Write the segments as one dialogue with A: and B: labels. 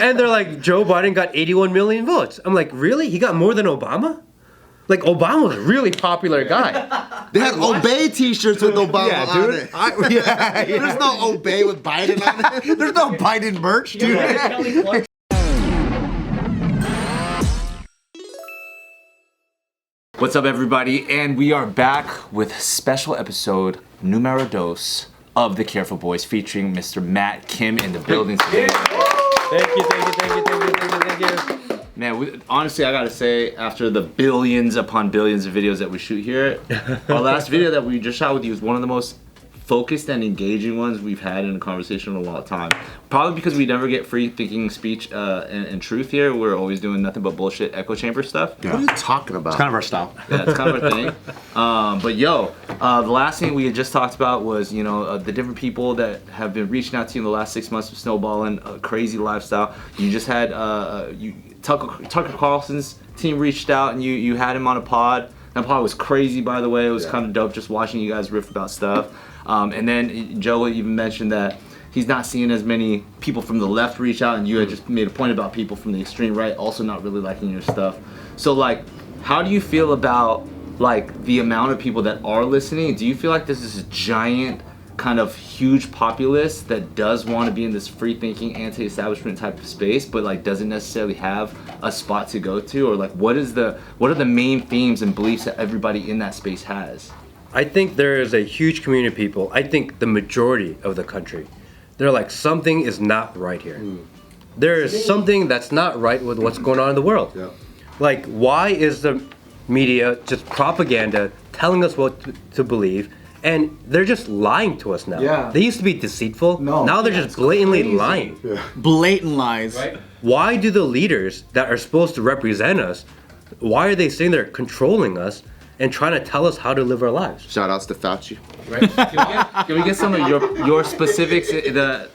A: And they're like, Joe Biden got 81 million votes. I'm like, really? He got more than Obama? Like, Obama was a really popular guy.
B: They had Obey t-shirts with Obama on it.
C: There's no Obey with Biden on it. There's no Biden merch, dude.
D: What's up, everybody? And we are back with a special episode numero dos of The Careful Boys, featuring Mr. Matt Kim in the building today.
A: Thank you.
D: Man, honestly, I gotta say, after the billions upon billions of videos that we shoot here, our last video that we just shot with you was one of the most focused and engaging ones we've had in a conversation in a long time. Probably because we never get free thinking speech and truth here. We're always doing nothing but bullshit echo chamber stuff.
C: Yeah. What are you talking about?
E: It's kind of our style.
D: Yeah, it's kind of our thing. But yo, the last thing we had just talked about was, you know, the different people that have been reaching out to you in the last 6 months of snowballing, a crazy lifestyle. You just had Tucker Carlson's team reached out and you had him on a pod. That pod was crazy, by the way. It was kind of dope just watching you guys riff about stuff. And then Joe even mentioned that he's not seeing as many people from the left reach out, and you had just made a point about people from the extreme right also not really liking your stuff. So like, how do you feel about like the amount of people that are listening? Do you feel like this is a giant kind of huge populace that does want to be in this free thinking, anti-establishment type of space, but like doesn't necessarily have a spot to go to? Or like, what are the main themes and beliefs that everybody in that space has?
A: I think there is a huge community of people. I think the majority of the country, they're like, something is not right here. There is something that's not right with what's going on in the world. Yeah. Like, why is the media just propaganda telling us what to believe? And they're just lying to us now. Yeah. They used to be deceitful. No. Now they're just blatantly lying.
E: Yeah. Blatant lies.
A: Right? Why do the leaders that are supposed to represent us, why are they sitting there controlling us and trying to tell us how to live our lives?
B: Shout outs to Fauci.
D: Right? Can we get some of your specifics?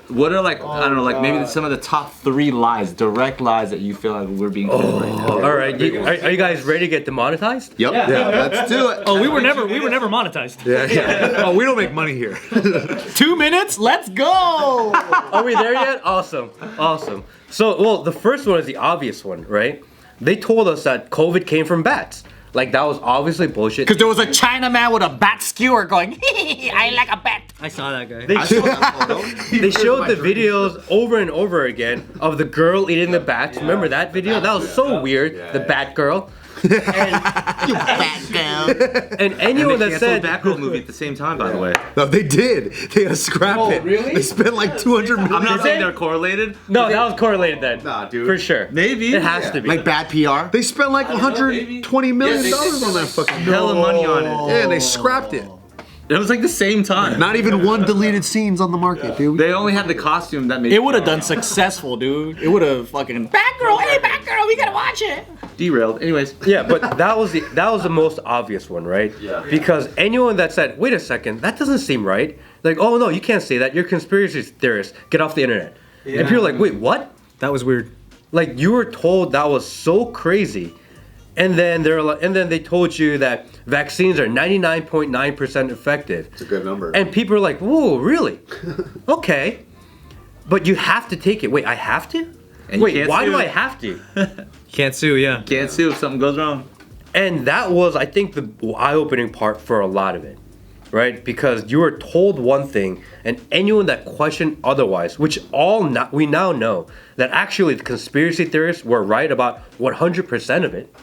D: What are like, I don't know, like maybe some of the top 3 lies, direct lies that you feel like we're being told right now?
A: All right, are you guys ready to get demonetized?
B: Yep. Yeah. Let's do it.
E: Oh, we were never monetized.
C: Yeah. Oh, we don't make money here.
E: 2 minutes, let's go.
A: Are we there yet? Awesome. So, well, the first one is the obvious one, right? They told us that COVID came from bats. Like, that was obviously bullshit.
E: Because there was a Chinaman with a bat skewer going, I like a bat.
F: I saw that guy.
A: They showed the videos over and over again of the girl eating the bats. Remember that video? That was so weird. The bat girl. And,
E: You bat girl.
A: and anyone that said
D: Batgirl movie at the same time, by the way.
C: No, they did. They had to scrap it.
A: Really?
C: They spent like 200 million.
D: I'm not saying they're correlated.
A: no, that was correlated then.
D: Nah, dude.
A: For sure.
D: Maybe.
A: It has to be.
C: Like bad PR. They spent like 120 million dollars on that fucking.
D: Hella money on it.
C: Yeah, and they scrapped it.
D: It was like the same time.
C: Not even one deleted scenes on the market, dude.
D: They only had the costume that made
E: It would have done successful, dude. It would have fucking, Batgirl, hey Batgirl, we gotta watch it.
D: derailed. Anyways.
A: Yeah, but that was the most obvious one, right? Yeah. Because anyone that said, wait a second, that doesn't seem right. Like, oh no, you can't say that. You're a conspiracy theorist. Get off the internet. Yeah. And people are like, wait, what?
F: That was weird.
A: Like, you were told that was so crazy. And then they told you that vaccines are 99.9% effective.
B: It's a good number.
A: And people are like, whoa, really? Okay. But you have to take it. Wait, I have to?
D: And
A: wait, why do I have to?
F: Can't sue, yeah.
D: Can't sue if something goes wrong.
A: And that was, I think, the eye-opening part for a lot of it, right? Because you were told one thing, and anyone that questioned otherwise, which we now know that actually the conspiracy theorists were right about 100% of it.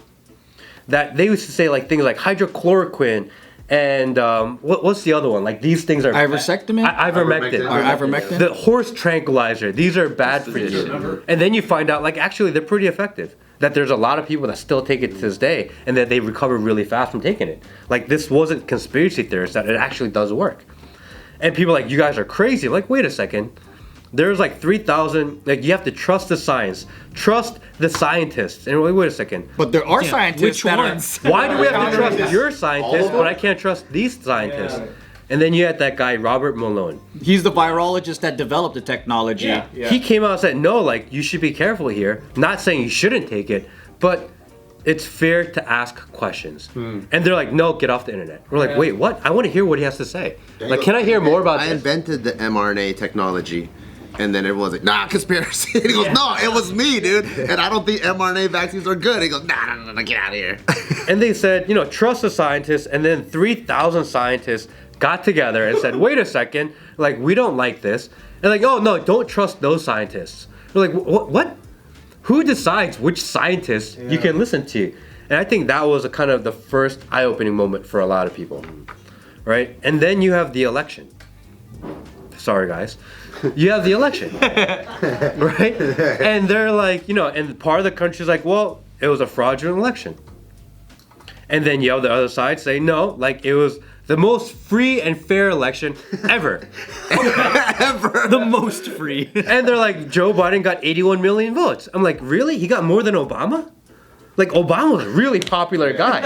A: That they used to say like things like hydrochloroquine and what's the other one? Like, these things are
E: Ivermectin?
A: Ivermectin. The horse tranquilizer. These are bad for you. And then you find out like actually they're pretty effective. That there's a lot of people that still take it to this day and that they recover really fast from taking it. Like, this wasn't conspiracy theorists, that it actually does work. And people are like, you guys are crazy. Like, wait a second. There's like 3,000, like, you have to trust the science. Trust the scientists. And wait a second.
E: But there are scientists.
F: Which ones?
A: Why do we have to trust your scientists, but I can't trust these scientists? Yeah. And then you had that guy, Robert Malone.
E: He's the virologist that developed the technology.
A: Yeah. He came out and said, no, like, you should be careful here. Not saying you shouldn't take it, but it's fair to ask questions. And they're like, no, get off the internet. We're like, wait, what? I want to hear what he has to say. Like, can I hear more about this?
B: I invented the mRNA technology. And then everyone's like, nah, conspiracy. And he goes, no, it was me, dude. And I don't think mRNA vaccines are good. He goes, nah, get out of here.
A: And they said, trust the scientists. And then 3,000 scientists got together and said, wait a second, like, we don't like this. And like, oh, no, don't trust those scientists. We're like, what? Who decides which scientists you can listen to? And I think that was a kind of the first eye-opening moment for a lot of people, right? And then you have the election. Sorry, guys. You have the election, right? And they're like, and part of the country's like, well, it was a fraudulent election. And then you have the other side say, no, like it was the most free and fair election ever.
E: The most free.
A: And they're like, Joe Biden got 81 million votes. I'm like, really? He got more than Obama? Like, Obama was a really popular guy.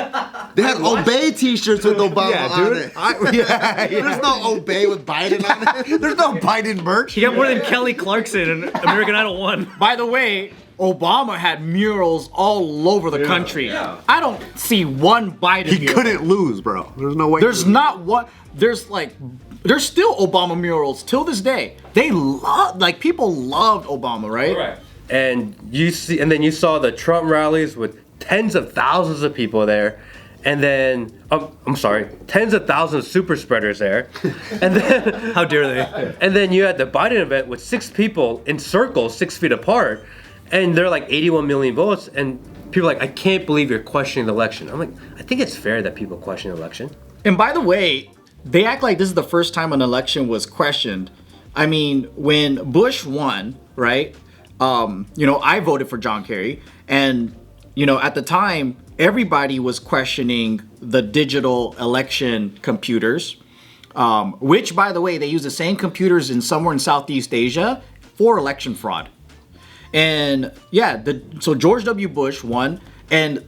B: They had Obey t-shirts with Obama on it.
C: There's no Obey with Biden on it. There's no Biden merch.
F: He got more than Kelly Clarkson in American Idol 1.
E: By the way, Obama had murals all over the country.
D: Yeah.
E: I don't see one Biden
C: He
E: mural.
C: couldn't lose, bro. There's no way.
E: There's not one. There's still Obama murals till this day. People loved Obama, right?
A: Right. And then you saw the Trump rallies with tens of thousands of people there. And then, tens of thousands of super spreaders there. And then,
F: How dare they?
A: and then you had the Biden event with 6 people in circles 6 feet apart. And they're like 81 million votes. And people are like, I can't believe you're questioning the election. I'm like, I think it's fair that people question the election.
E: And by the way, they act like this is the first time an election was questioned. I mean, when Bush won, right? I voted for John Kerry, and at the time, everybody was questioning the digital election computers, which, by the way, they use the same computers somewhere in Southeast Asia for election fraud. And so George W. Bush won, and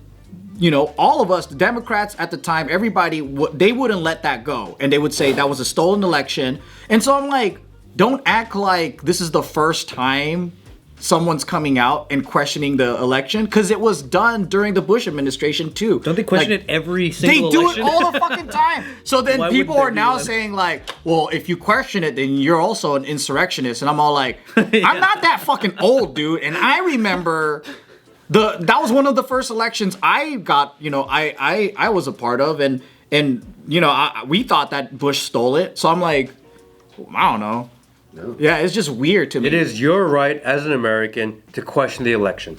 E: all of us, the Democrats at the time, everybody, they wouldn't let that go, and they would say that was a stolen election. And so I'm like, don't act like this is the first time someone's coming out and questioning the election, because it was done during the Bush administration too.
F: Don't they question it every single
E: They do
F: election?
E: it all the fucking time. So then
F: Why
E: people
F: wouldn't
E: are
F: there
E: now
F: be one?
E: saying like, well, if you question it, then you're also an insurrectionist. And I'm all like, I'm not that fucking old, dude. And I remember that was one of the first elections I got, I was a part of, and we thought that Bush stole it. So I'm like, I don't know. No. Yeah, it's just weird to me.
A: It is your right as an American to question the election.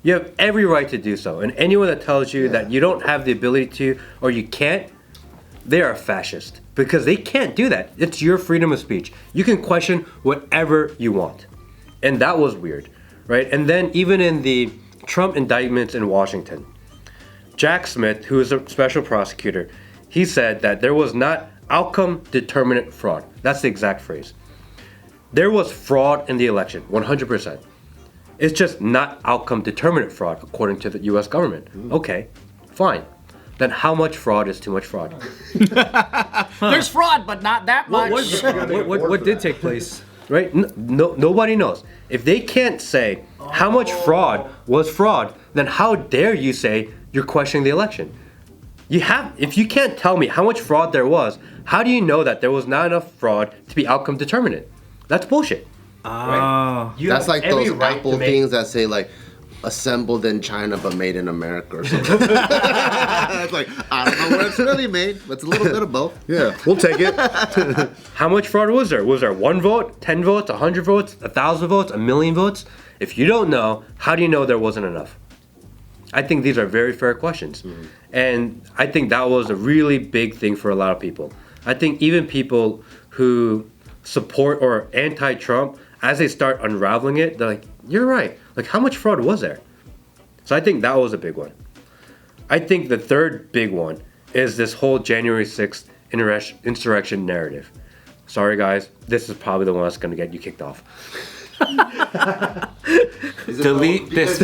A: You have every right to do so. And anyone that tells you that you don't have the ability to or you can't, they are a fascist. Because they can't do that. It's your freedom of speech. You can question whatever you want. And that was weird, right? And then even in the Trump indictments in Washington, Jack Smith, who is a special prosecutor, he said that there was not outcome determinant fraud. That's the exact phrase. There was fraud in the election, 100%. It's just not outcome determinant fraud, according to the U.S. government. Okay, fine. Then how much fraud is too much fraud?
E: There's fraud, but not that much.
F: What did take place?
A: Right? Nobody knows. If they can't say how much fraud was fraud, then how dare you say you're questioning the election? If you can't tell me how much fraud there was, how do you know that there was not enough fraud to be outcome determinant? That's bullshit. Right?
B: That's like those Apple things that say like assembled in China but made in America or something. It's like, I don't know where it's really made, but it's a little bit of both.
C: Yeah, we'll take it.
A: How much fraud was there? Was there 1 vote, 10 votes, 100 votes, 1,000 votes, 1,000,000 votes? If you don't know, how do you know there wasn't enough? I think these are very fair questions. Mm-hmm. And I think that was a really big thing for a lot of people. I think even people who support or anti-Trump, as they start unraveling it, they're like, you're right. Like, how much fraud was there? So I think that was a big one. I think the third big one is this whole January 6th insurrection narrative. Sorry, guys. This is probably the one that's going to get you kicked off.
D: Delete this.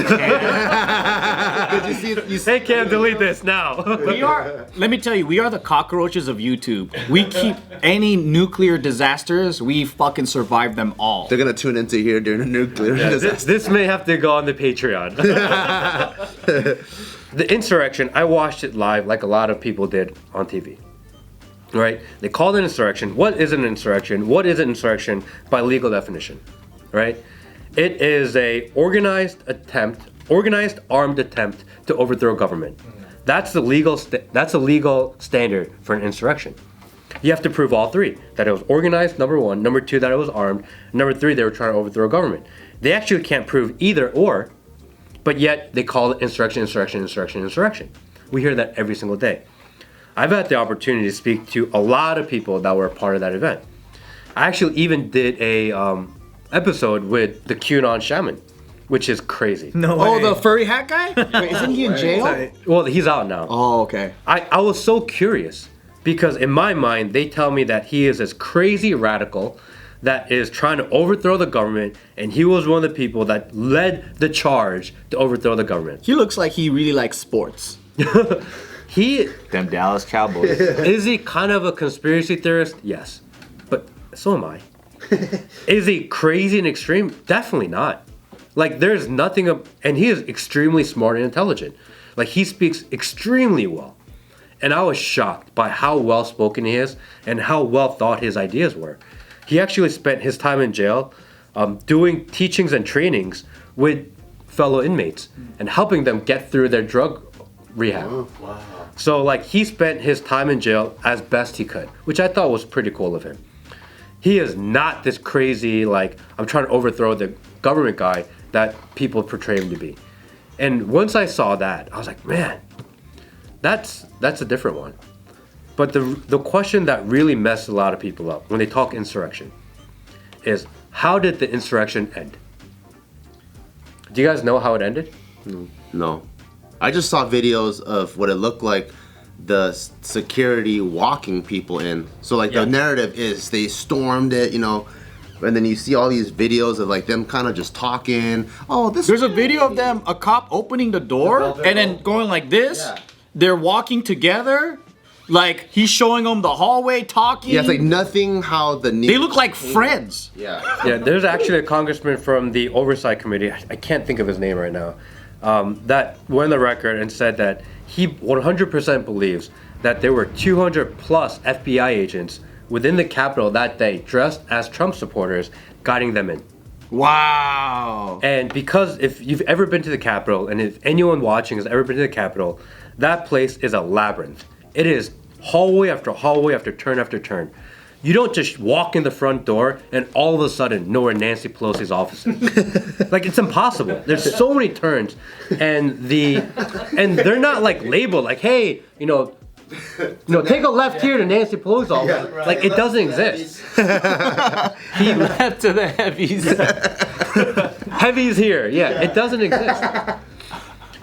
A: Hey, Cam, delete this now.
E: Let me tell you, we are the cockroaches of YouTube. We keep any nuclear disasters, we fucking survive them all.
B: They're gonna tune into here during a nuclear disaster.
A: This may have to go on the Patreon. The insurrection, I watched it live like a lot of people did on TV. Right? They called it an insurrection. What is an insurrection? What is an insurrection by legal definition? right? It is a organized armed attempt to overthrow government. That's the legal standard for an insurrection. You have to prove all three: that it was organized, number one; number two, that it was armed; number three, they were trying to overthrow government. They actually can't prove either or, but yet they call it insurrection. We hear that every single day. I've had the opportunity to speak to a lot of people that were a part of that event. I actually even did a episode with the QAnon shaman, which is crazy.
F: No way.
E: Oh, the furry hat guy? Wait, isn't he in jail?
A: Well, he's out now.
E: Oh, okay.
A: I was so curious because in my mind, they tell me that he is this crazy radical that is trying to overthrow the government, and he was one of the people that led the charge to overthrow the government.
E: He looks like he really likes sports.
D: Them Dallas Cowboys.
A: Is he kind of a conspiracy theorist? Yes. But so am I. Is he crazy and extreme? Definitely not. Like, there's nothing and he is extremely smart and intelligent. Like, he speaks extremely well. And I was shocked by how well spoken he is and how well thought his ideas were. He actually spent his time in jail doing teachings and trainings with fellow inmates and helping them get through their drug rehab. Oh, wow. So, like, he spent his time in jail as best he could, which I thought was pretty cool of him. He is not this crazy, like, I'm trying to overthrow the government guy that people portray him to be. And once I saw that, I was like, man, that's a different one. But the question that really messed a lot of people up when they talk insurrection is, how did the insurrection end? Do you guys know how it ended?
B: No. I just saw videos of what it looked like the security walking people in. So like the narrative is they stormed it, you know, and then you see all these videos of like them kind of just talking. Oh,
E: There's a video of them, a cop opening the door and then going like this. Yeah. They're walking together. Like, he's showing them the hallway, talking.
B: Yeah, it's like nothing how the...
E: They look like friends.
B: Yeah.
A: Yeah, there's actually a congressman from the Oversight Committee, I can't think of his name right now, that went on the record and said that he 100% believes that there were 200 plus FBI agents within the Capitol that day dressed as Trump supporters guiding them in.
E: Wow.
A: And because if you've ever been to the Capitol, and if anyone watching has ever been to the Capitol, that place is a labyrinth. It is hallway after hallway after turn after turn. You don't just walk in the front door and all of a sudden know where Nancy Pelosi's office is. Like, it's impossible. There's so many turns, and they're not like labeled like, hey, you know, take a left here to Nancy Pelosi's office. Yeah, right. Like, it doesn't exist.
D: He left to the heavies.
A: Heavies here. Yeah, it doesn't exist.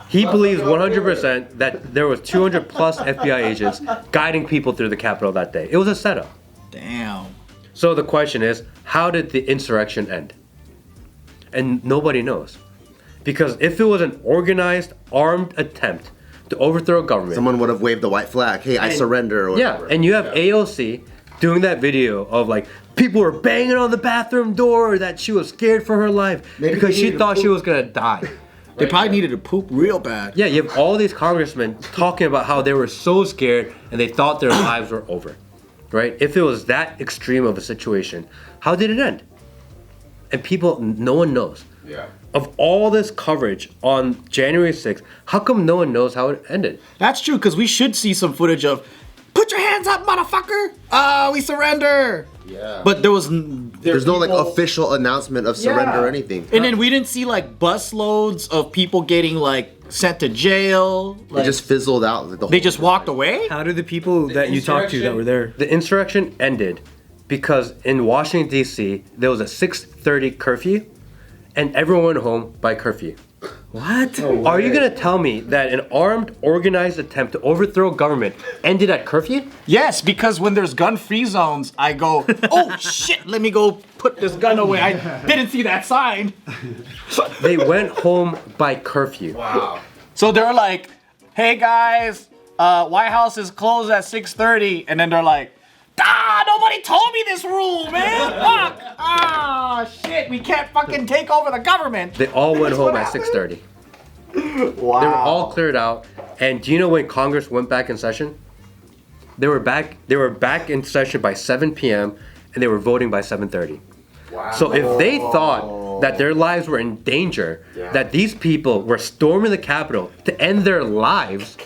A: He believes 100% that there was 200 plus FBI agents guiding people through the Capitol that day. It was a setup.
E: Damn.
A: So the question is, how did the insurrection end? And nobody knows. Because if it was an organized, armed attempt to overthrow government...
B: Someone would have waved the white flag. Hey, I surrender. Or whatever.
A: Yeah, and you have AOC doing that video of like, people were banging on the bathroom door, that she was scared for her life because she thought she was going to die.
E: They probably needed to poop real bad.
A: Yeah, you have all these congressmen talking about how they were so scared and they thought their lives were over, right? If it was that extreme of a situation, how did it end? And no one knows.
B: Yeah.
A: Of all this coverage on January 6th, how come no one knows how it ended?
E: That's true, because we should see some footage of, put your hands up, motherfucker! We surrender!
B: Yeah.
E: But there's
B: no like official announcement of surrender or anything.
E: And then we didn't see like bus loads of people getting like sent to jail.
B: It just fizzled out. Like,
E: they just walked away?
F: How did the people that you talked to that were there?
A: The insurrection ended because in Washington, D.C., there was a 6:30 curfew and everyone went home by curfew.
F: What?
A: No Are you going to tell me that an armed, organized attempt to overthrow government ended at curfew?
E: Yes, because when there's gun-free zones, I go, oh shit, let me go put this gun away. I didn't see that sign.
A: They went home by curfew.
B: Wow.
E: So they're like, hey guys, White House is closed at 6:30. And then they're like, nobody told me this rule, man. Fuck. Shit, we can't fucking take over the government.
A: They all went home at 6:30.
E: Wow.
A: They were all cleared out. And do you know when Congress went back in session? They were back in session by 7 p.m. and they were voting by 7:30. So if they thought that their lives were in danger, that these people were storming the Capitol to end their lives,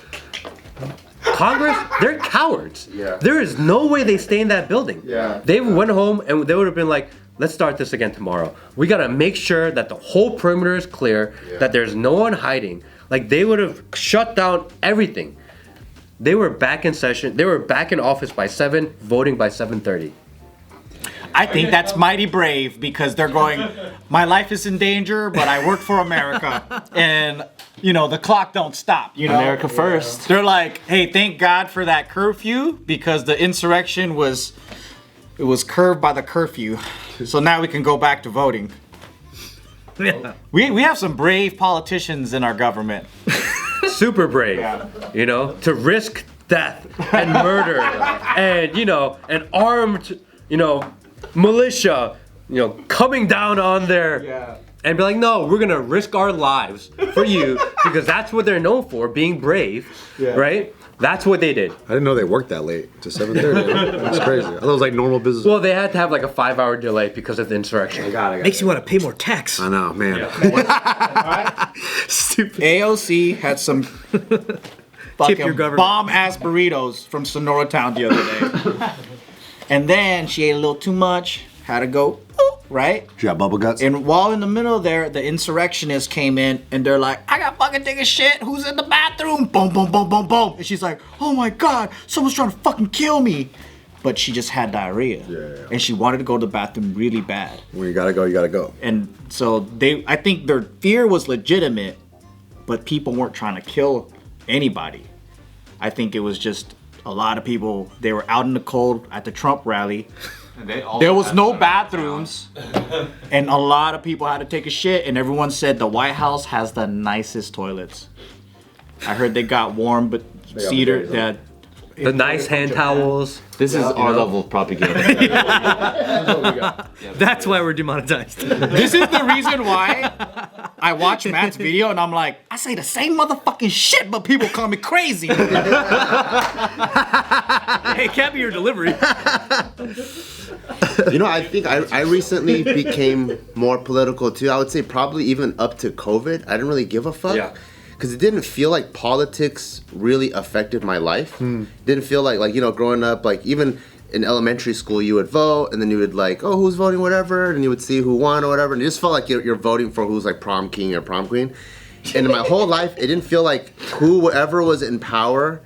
A: Congress, they're cowards. There is no way they stay in that building. They went home and they would have been like, let's start this again tomorrow. We gotta make sure that the whole perimeter is clear, that there's no one hiding. Like, they would have shut down everything. They were back in session. They were back in office by 7, voting by 7:30.
E: I think that's mighty brave because they're going, my life is in danger, but I work for America. And, you know, the clock don't stop. You know?
D: America first.
E: They're like, hey, thank God for that curfew because the insurrection was curved by the curfew. So now we can go back to voting. We have some brave politicians in our government.
A: Super brave, you know, to risk death and murder and, you know, an armed, you know, militia, you know, coming down on there and be like, no, we're gonna risk our lives for you because that's what they're known for, being brave, right? That's what they did.
C: I didn't know they worked that late to 7:30. That's crazy. I thought it was like normal business.
A: Well, they had to have like a 5-hour delay because of the insurrection.
C: I got it.
F: Makes you want to pay more tax.
C: I know, man.
F: Stupid.
E: AOC had some
F: your
E: fucking
F: government.
E: bomb-ass burritos from Sonora Town the other day. And then she ate a little too much, had to go, right?
C: Did you have bubble guts?
E: And while in the middle there, the insurrectionists came in and they're like, I got fucking take a shit. Who's in the bathroom? Boom, boom, boom, boom, boom. And she's like, oh my God, someone's trying to fucking kill me. But she just had diarrhea. And she wanted to go to the bathroom really bad.
C: When you gotta go, you gotta go.
E: And so I think their fear was legitimate, but people weren't trying to kill anybody. I think it was just a lot of people, they were out in the cold at the Trump rally. There was no bathrooms, and a lot of people had to take a shit, and everyone said the White House has the nicest toilets. I heard they got warm, but cedar, that
A: The nice hand towels.
D: This is our level of propaganda.
F: That's why we're demonetized.
E: this is the reason why I watch Matt's video, and I'm like, I say the same motherfucking shit, but people call me crazy.
F: Hey, it can't be your delivery.
B: You know, I think I recently became more political too. I would say probably even up to COVID. I didn't really give a fuck.
A: Yeah.
B: Because it didn't feel like politics really affected my life. Didn't feel like, you know, growing up, like even in elementary school, you would vote and then you would like, oh, who's voting, whatever. And you would see who won or whatever. And it just felt like you're voting for who's like prom king or prom queen. And in my whole life, it didn't feel like whoever was in power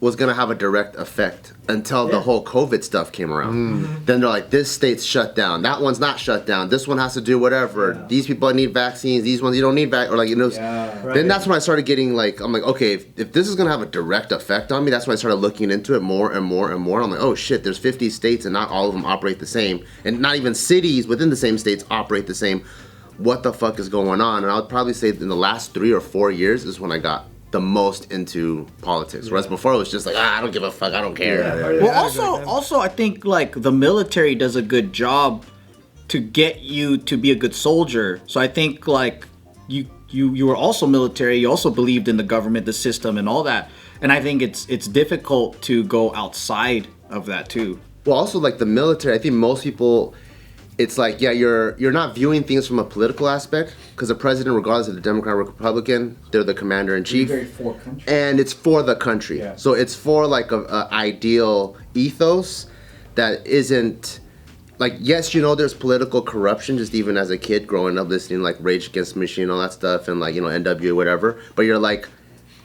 B: was gonna have a direct effect until the whole COVID stuff came around. Then they're like, this state's shut down, that one's not shut down, this one has to do whatever, these people need vaccines, these ones you don't need or like, you know. Then that's when I started getting like, I'm like, okay, if this is gonna have a direct effect on me, that's when I started looking into it more and more and more. I'm like, oh shit, there's 50 states and not all of them operate the same, and not even cities within the same states operate the same. What the fuck is going on? And I would probably say in the last 3 or 4 years is when I got the most into politics, whereas before it was just like, I don't give a fuck, I don't care.
E: Well, also, I think like the military does a good job to get you to be a good soldier. So I think like you were also military. You also believed in the government, the system, and all that. And I think it's difficult to go outside of that too.
B: Well, also like the military, I think most people, it's like, yeah, you're not viewing things from a political aspect, because the president, regardless of the Democrat or Republican, they're the commander in chief, and it's for the country. So it's for like a ideal ethos that isn't like, yes, you know, there's political corruption, just even as a kid growing up listening like Rage Against the Machine, all that stuff, and like, you know, NWA, whatever. But you're like,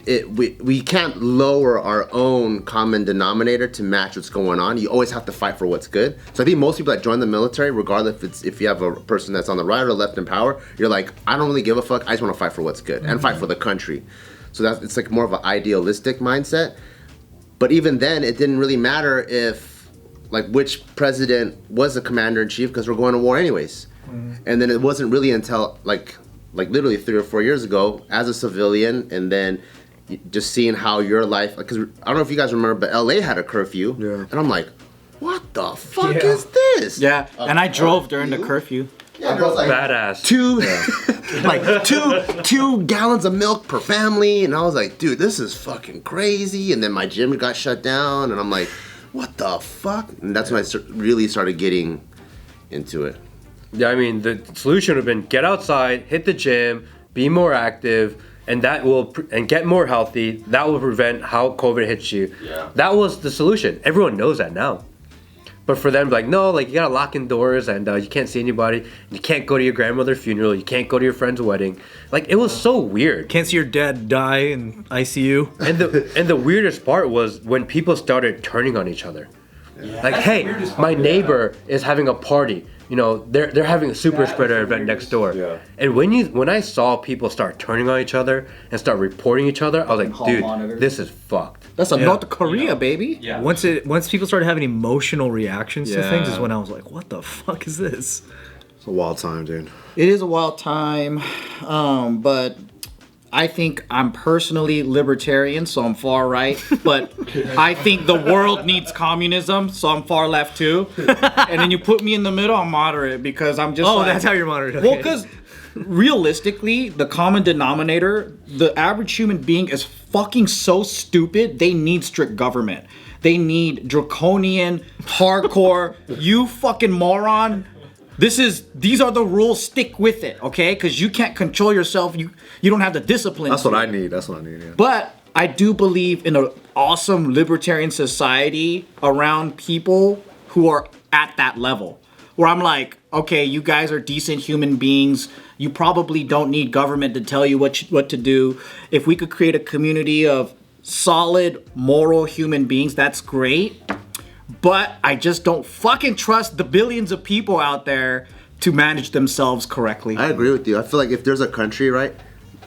B: we can't lower our own common denominator to match what's going on. You always have to fight for what's good. So I think most people that join the military, regardless if you have a person that's on the right or left in power, you're like, I don't really give a fuck. I just want to fight for what's good and fight for the country. So it's like more of an idealistic mindset. But even then, it didn't really matter if like which president was the commander in chief, because we're going to war anyways. And then it wasn't really until like literally 3 or 4 years ago, as a civilian, and then just seeing how your life, because I don't know if you guys remember, but LA had a curfew, and I'm like, what the fuck is this?
E: Yeah, and I drove during the curfew.
B: Yeah, there was like
A: Badass.
B: two gallons of milk per family, and I was like, dude, this is fucking crazy. And then my gym got shut down, and I'm like, what the fuck? And that's when I really started getting into it.
A: Yeah, I mean, the solution would have been get outside, hit the gym, be more active, and and get more healthy. That will prevent how COVID hits you.
B: Yeah.
A: That was the solution. Everyone knows that now. But for them, like, no, like, you gotta lock indoors and you can't see anybody. You can't go to your grandmother's funeral. You can't go to your friend's wedding. Like, it was so weird.
F: Can't see your dad die in ICU.
A: And the weirdest part was when people started turning on each other. Like, hey, my neighbor is having a party. You know, they're having a super spreader event next door. Yeah. And when I saw people start turning on each other and start reporting each other, I was like, dude, this is fucked.
E: That's a North Korea, baby.
F: Yeah. Once people started having emotional reactions to things is when I was like, what the fuck is this?
C: It's a wild time, dude.
E: It is a wild time, but I think I'm personally libertarian, so I'm far right. But I think the world needs communism, so I'm far left too. And then you put me in the middle, I'm moderate because I'm just.
F: Oh, that's how you're moderate. Okay.
E: Well, because realistically, the common denominator, the average human being is fucking so stupid. They need strict government. They need draconian, hardcore. You fucking moron. These are the rules. Stick with it, okay? Because you can't control yourself. You don't have the discipline.
C: That's what I need. Yeah.
E: But I do believe in an awesome libertarian society around people who are at that level. Where I'm like, okay, you guys are decent human beings. You probably don't need government to tell you what to do. If we could create a community of solid, moral human beings, that's great. But I just don't fucking trust the billions of people out there to manage themselves correctly.
B: I agree with you. I feel like if there's a country, right,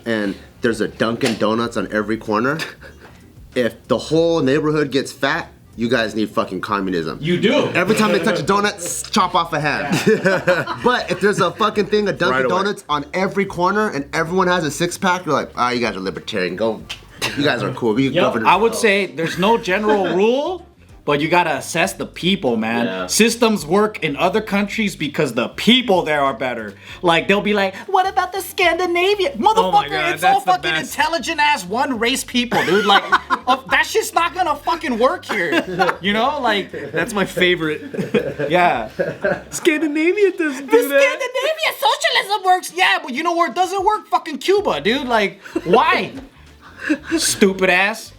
B: and there's a Dunkin' Donuts on every corner, if the whole neighborhood gets fat, you guys need fucking communism.
E: You do.
B: Every time they touch a donut, chop off a hand. But if there's a fucking thing, a Dunkin' Donuts on every corner, and everyone has a six-pack, you're like, you guys are libertarian. Go. You guys are cool.
E: I would say there's no general rule. But you gotta assess the people, man. Yeah. Systems work in other countries because the people there are better. Like, they'll be like, what about the Scandinavian? Motherfucker,
F: God,
E: it's all fucking intelligent ass one race people, dude. Like, that shit's not gonna fucking work here. You know? Like,
F: that's my favorite.
E: Yeah.
F: Scandinavia doesn't do that.
E: Scandinavia socialism works. Yeah, but you know where it doesn't work? Fucking Cuba, dude. Like, why? Stupid ass.